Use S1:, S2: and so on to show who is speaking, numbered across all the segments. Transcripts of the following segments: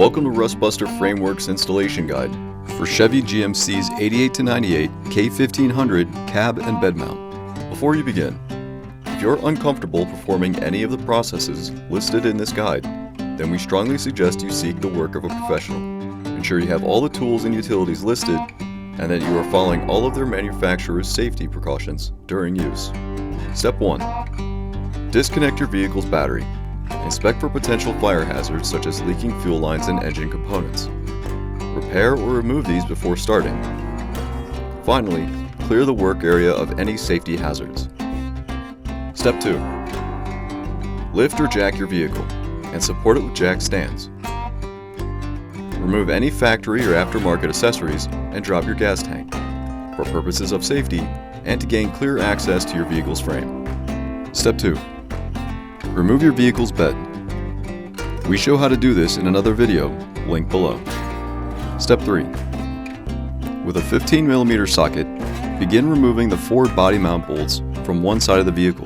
S1: Welcome to Rustbuster Frameworks Installation Guide for Chevy GMC's 88 to 98 K1500 cab and bed mount. Before you begin, if you're uncomfortable performing any of the processes listed in this guide, then we strongly suggest you seek the work of a professional. Ensure you have all the tools and utilities listed and that you are following all of their manufacturer's safety precautions during use. Step 1. Disconnect your vehicle's battery. Inspect for potential fire hazards such as leaking fuel lines and engine components. Repair or remove these before starting. Finally, clear the work area of any safety hazards. Step 2. Lift or jack your vehicle and support it with jack stands. Remove any factory or aftermarket accessories and drop your gas tank for purposes of safety and to gain clear access to your vehicle's frame. Step 2. Remove your vehicle's bed. We show how to do this in another video, link below. Step 3. With a 15mm socket, begin removing the 4 body mount bolts from one side of the vehicle.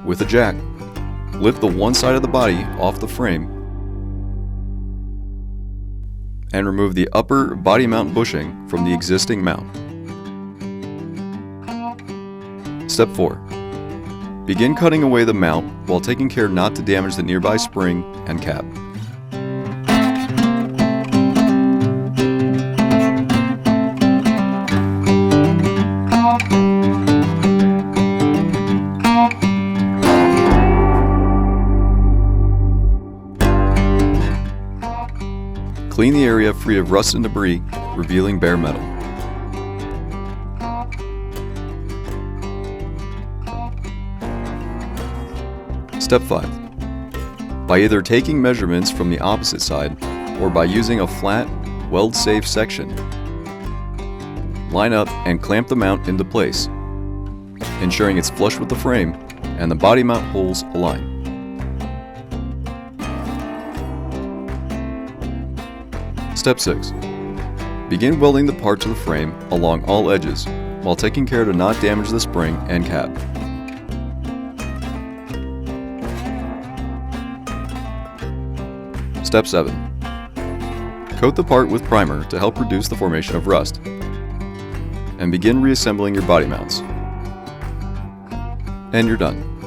S1: With a jack, lift the one side of the body off the frame and remove the upper body mount bushing from the existing mount. Step 4. Begin cutting away the mount while taking care not to damage the nearby spring and cab. Clean the area free of rust and debris, revealing bare metal. Step 5. By either taking measurements from the opposite side or by using a flat, weld-safe section, line up and clamp the mount into place, ensuring it's flush with the frame and the body mount holes align. Step 6. Begin welding the part to the frame along all edges while taking care to not damage the spring and cab. Step 7. Coat the part with primer to help reduce the formation of rust, and begin reassembling your body mounts. And you're done.